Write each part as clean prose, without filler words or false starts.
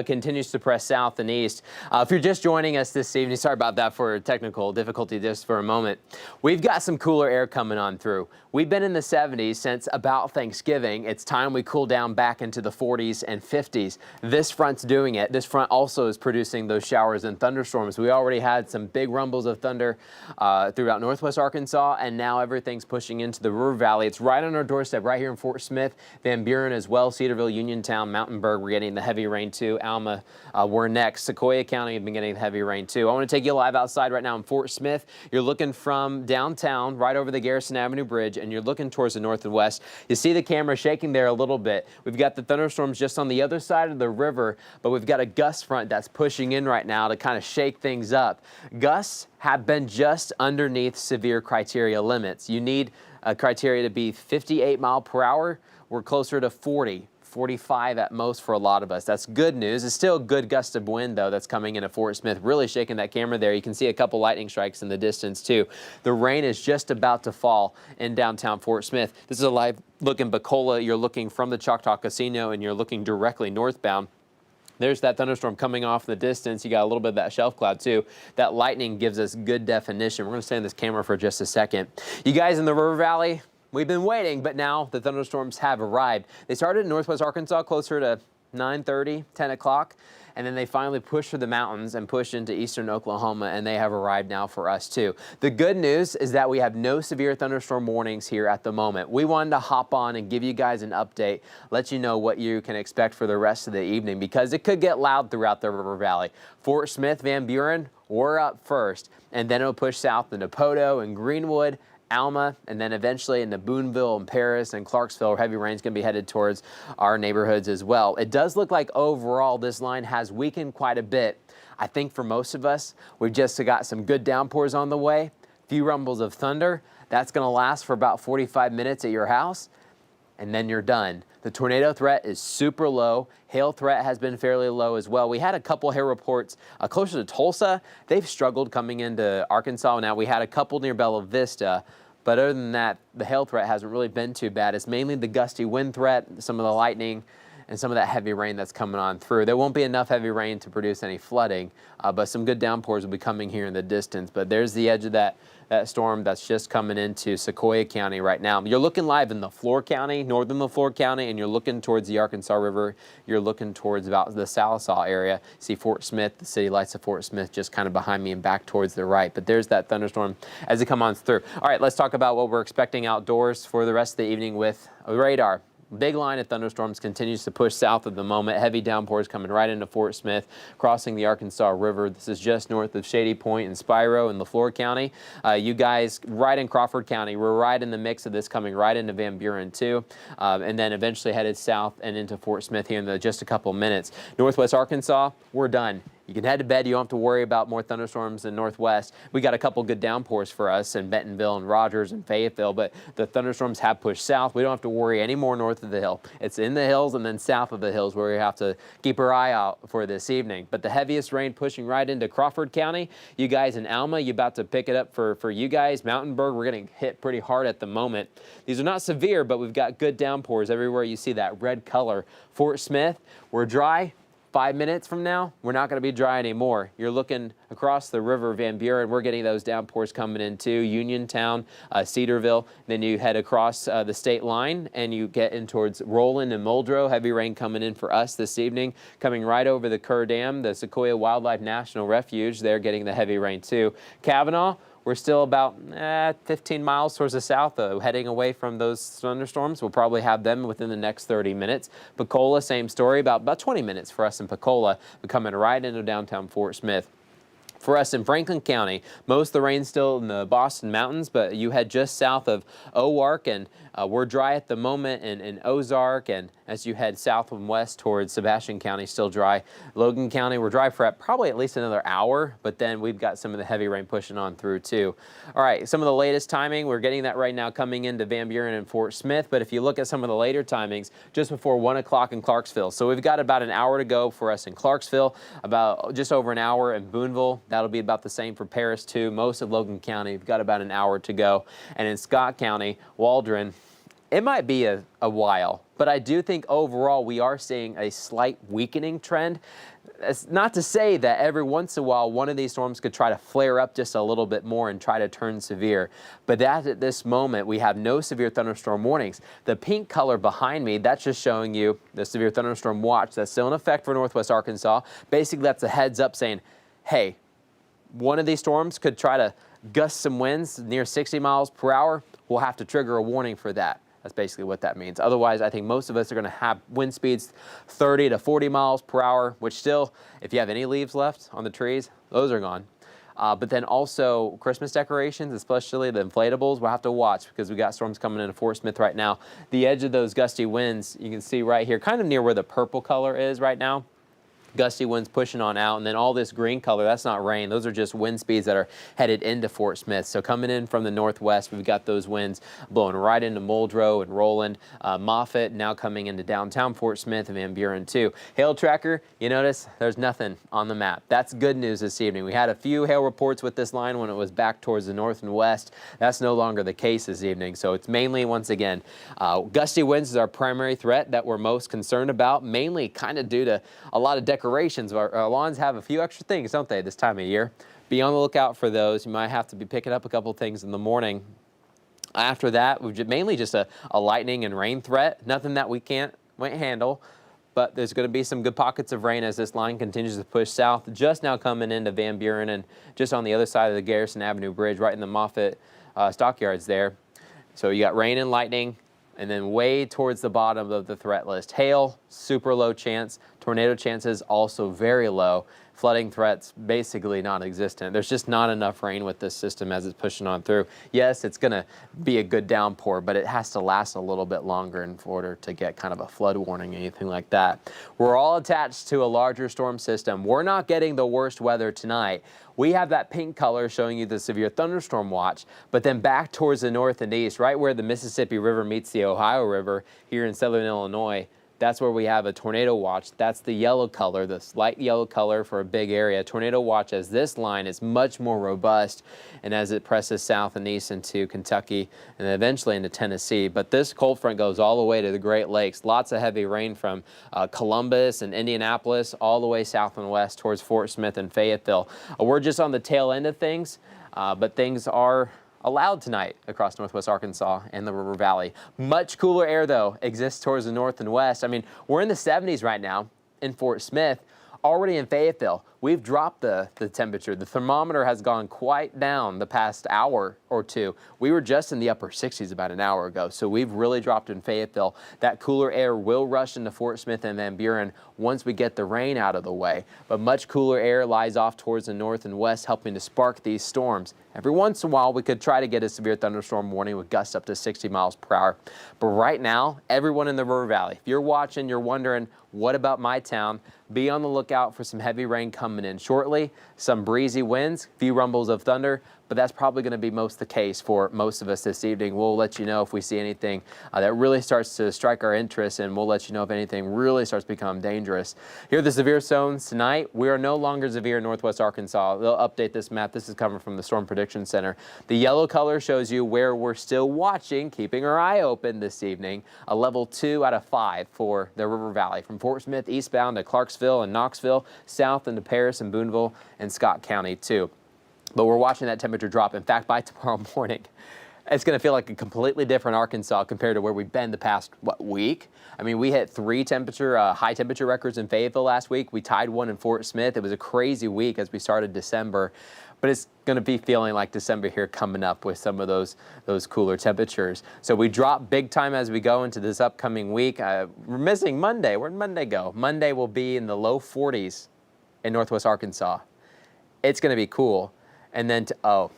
Continues to press south and east. If you're just joining us this evening, sorry about that for technical difficulty just for a moment. We've got some cooler air coming on through. We've been in the 70s since about Thanksgiving. It's time we cool down back into the 40s and 50s. This front's doing it. This front also is producing those showers and thunderstorms. We already had some big rumbles of thunder throughout northwest Arkansas, and now everything's pushing into the River Valley. It's right on our doorstep, right here in Fort Smith, Van Buren as well, Cedarville, Uniontown, Mountainburg. We're getting the heavy rain too. Alma, we're next. Sequoia County have been getting heavy rain too. I want to take you live outside right now in Fort Smith. You're looking from downtown, right over the Garrison Avenue Bridge, and you're looking towards the north and west. You see the camera shaking there a little bit. We've got the thunderstorms just on the other side of the river, but we've got a gust front that's pushing in right now to kind of shake things up. Gusts have been just underneath severe criteria limits. You need a criteria to be 58 mile per hour. We're closer to 40. 45 at most for a lot of us. That's good news. It's still a good gust of wind, though, that's coming into Fort Smith, really shaking that camera there. You can see a couple lightning strikes in the distance, too. The rain is just about to fall in downtown Fort Smith. This is a live look in POCOLA. You're looking from the Choctaw Casino, and you're looking directly northbound. There's that thunderstorm coming off in the distance. You got a little bit of that shelf cloud, too. That lightning gives us good definition. We're going to stay on this camera for just a second. You guys in the River Valley, we've been waiting, but now the thunderstorms have arrived. They started in northwest Arkansas closer to 9:30, 10 o'clock, and then they finally pushed through the mountains and pushed into eastern Oklahoma, and they have arrived now for us too. The good news is that we have no severe thunderstorm warnings here at the moment. We wanted to hop on and give you guys an update, let you know what you can expect for the rest of the evening, because it could get loud throughout the River Valley. Fort Smith, Van Buren, we're up first, and then it'll push south into Poto and Greenwood, Alma, and then eventually into Boonville and Paris and Clarksville. Heavy rain's going to be headed towards our neighborhoods as well. It does look like overall this line has weakened quite a bit. I think for most of us, we've just got some good downpours on the way, few rumbles of thunder. That's going to last for about 45 minutes at your house, and then you're done. The tornado threat is super low. Hail threat has been fairly low as well. We had a couple hail reports closer to Tulsa. They've struggled coming into Arkansas. Now, we had a couple near Bella Vista, but other than that, the hail threat hasn't really been too bad. It's mainly the gusty wind threat, some of the lightning, and some of that heavy rain that's coming on through. There won't be enough heavy rain to produce any flooding, but some good downpours will be coming here in the distance. But there's the edge of that storm that's just coming into Sequoia County right now. You're looking live in LeFlore County, northern LeFlore County, and you're looking towards the Arkansas River. You're looking towards about the Salisaw area. See Fort Smith, the city lights of Fort Smith just kind of behind me and back towards the right. But there's that thunderstorm as it comes on through. All right, let's talk about what we're expecting outdoors for the rest of the evening with a radar. Big line of thunderstorms continues to push south at the moment. Heavy downpours coming right into Fort Smith, crossing the Arkansas River. This is just north of Shady Point and Spiro in LeFlore County. You guys right in Crawford County, we're right in the mix of this, coming right into Van Buren too, and then eventually headed south and into Fort Smith here in just a couple minutes. Northwest Arkansas, we're done. You can head to bed. You don't have to worry about more thunderstorms in northwest. We got a couple good downpours for us in Bentonville and Rogers and Fayetteville, but the thunderstorms have pushed south. We don't have to worry any more north of the hill. It's in the hills and then south of the hills where we have to keep our eye out for this evening. But the heaviest rain pushing right into Crawford County. You guys in Alma, you about to pick it up for you guys. Mountainburg, we're getting hit pretty hard at the moment. These are not severe, but we've got good downpours everywhere you see that red color. Fort Smith, we're dry. 5 minutes from now, we're not going to be dry anymore. You're looking across the river, Van Buren. We're getting those downpours coming in too. Uniontown, Cedarville. Then you head across the state line and you get in towards Roland and Muldrow. Heavy rain coming in for us this evening. Coming right over the Kerr Dam, the Sequoia Wildlife National Refuge. They're getting the heavy rain too. Kavanaugh, we're still about 15 miles towards the south, heading away from those thunderstorms. We'll probably have them within the next 30 minutes. POCOLA, same story, about 20 minutes for us in POCOLA. We're coming right into downtown Fort Smith. For us in Franklin County, most of the rain's still in the Boston Mountains, but you head just south of Owark, and we're dry at the moment in Ozark, and as you head south and west towards Sebastian County, still dry. Logan County, we're dry for probably at least another hour, but then we've got some of the heavy rain pushing on through too. All right, some of the latest timing, we're getting that right now coming into Van Buren and Fort Smith, but if you look at some of the later timings, just before 1 o'clock in Clarksville. So we've got about an hour to go for us in Clarksville, about just over an hour in Boonville. That'll be about the same for Paris too. Most of Logan County, we've got about an hour to go. And in Scott County, Waldron, It might be a while, but I do think overall we are seeing a slight weakening trend. It's not to say that every once in a while one of these storms could try to flare up just a little bit more and try to turn severe. But that at this moment we have no severe thunderstorm warnings. The pink color behind me, that's just showing you the severe thunderstorm watch that's still in effect for Northwest Arkansas. Basically that's a heads up saying, hey, one of these storms could try to gust some winds near 60 miles per hour. We'll have to trigger a warning for that. That's basically what that means. Otherwise, I think most of us are going to have wind speeds 30 to 40 miles per hour, which still, if you have any leaves left on the trees, those are gone. But then also Christmas decorations, especially the inflatables, we'll have to watch because we got storms coming into Fort Smith right now. The edge of those gusty winds, you can see right here, kind of near where the purple color is right now. Gusty winds pushing on out, and then all this green color, that's not rain. Those are just wind speeds that are headed into Fort Smith. So coming in from the northwest, we've got those winds blowing right into Muldrow and Roland, Moffett, now coming into downtown Fort Smith and Van Buren too. Hail tracker, you notice there's nothing on the map. That's good news this evening. We had a few hail reports with this line when it was back towards the north and west. That's no longer the case this evening. So it's mainly, once again, gusty winds is our primary threat that we're most concerned about, mainly kind of due to a lot of decorations. Our lawns have a few extra things, don't they, this time of year? Be on the lookout for those. You might have to be picking up a couple things in the morning. After that, we've mainly just a lightning and rain threat. Nothing that we can't handle, but there's going to be some good pockets of rain as this line continues to push south. Just now coming into Van Buren and just on the other side of the Garrison Avenue Bridge, right in the Moffett stockyards there. So you got rain and lightning. And then way towards the bottom of the threat list, hail, super low chance. Tornado chances also very low. Flooding threats basically non-existent. There's just not enough rain with this system as it's pushing on through. Yes, it's going to be a good downpour, but it has to last a little bit longer in order to get kind of a flood warning, anything like that. We're all attached to a larger storm system. We're not getting the worst weather tonight. We have that pink color showing you the severe thunderstorm watch, but then back towards the north and east, right where the Mississippi River meets the Ohio River here in southern Illinois, that's where we have a tornado watch. That's the yellow color, the light yellow color for a big area. Tornado watch, as this line is much more robust, and as it presses south and east into Kentucky and then eventually into Tennessee. But this cold front goes all the way to the Great Lakes. Lots of heavy rain from Columbus and Indianapolis all the way south and west towards Fort Smith and Fayetteville. We're just on the tail end of things, but things are allowed tonight across northwest Arkansas and the River Valley. Much cooler air, though, exists towards the north and west. I mean, we're in the 70s right now in Fort Smith. Already in Fayetteville, we've dropped the temperature. The thermometer has gone quite down the past hour or two. We were just in the upper 60s about an hour ago, so we've really dropped in Fayetteville. That cooler air will rush into Fort Smith and Van Buren once we get the rain out of the way. But much cooler air lies off towards the north and west, helping to spark these storms. Every once in a while, we could try to get a severe thunderstorm warning with gusts up to 60 miles per hour. But right now, everyone in the River Valley, if you're watching, you're wondering, what about my town? Be on the lookout for some heavy rain coming in shortly, some breezy winds, few rumbles of thunder, but that's probably going to be most the case for most of us this evening. We'll let you know if we see anything that really starts to strike our interest, and we'll let you know if anything really starts to become dangerous. Here are the severe zones tonight. We are no longer severe in northwest Arkansas. They'll update this map. This is coming from the Storm Prediction Center. The yellow color shows you where we're still watching, keeping our eye open this evening. A level 2 out of 5 for the River Valley, from Fort Smith eastbound to Clarksville and Knoxville, south into Paris and Boonville and Scott County too. But we're watching that temperature drop. In fact, by tomorrow morning, it's going to feel like a completely different Arkansas compared to where we've been the past, week? I mean, we hit 3 high temperature records in Fayetteville last week. We tied 1 in Fort Smith. It was a crazy week as we started December. But it's going to be feeling like December here coming up with some of those cooler temperatures. So we drop big time as we go into this upcoming week. We're missing Monday. Where'd Monday go? Monday will be in the low 40s in northwest Arkansas. It's going to be cool. And then, oh,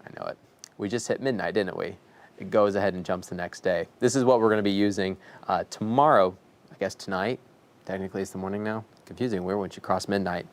I know it. We just hit midnight, didn't we? It goes ahead and jumps the next day. This is what we're going to be using tomorrow, I guess tonight. Technically, it's the morning now. Confusing. Where once you cross midnight?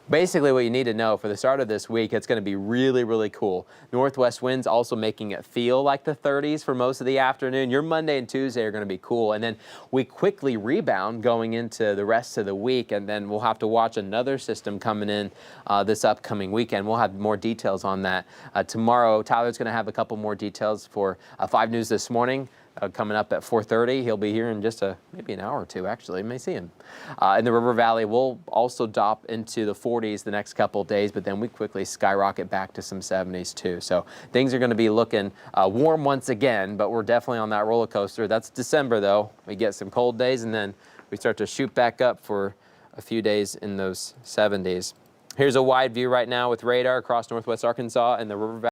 Basically, what you need to know for the start of this week, it's going to be really, really cool. Northwest winds also making it feel like the 30s for most of the afternoon. Your Monday and Tuesday are going to be cool. And then we quickly rebound going into the rest of the week. And then we'll have to watch another system coming in this upcoming weekend. We'll have more details on that tomorrow. Tyler's going to have a couple more details for 5 News this morning. coming up at 4:30. He'll be here in just maybe an hour or two, actually. You may see him. In the River Valley, we'll also drop into the 40s the next couple of days, but then we quickly skyrocket back to some 70s too. So things are going to be looking warm once again, but we're definitely on that roller coaster. That's December, though. We get some cold days, and then we start to shoot back up for a few days in those 70s. Here's a wide view right now with radar across northwest Arkansas and the River Valley.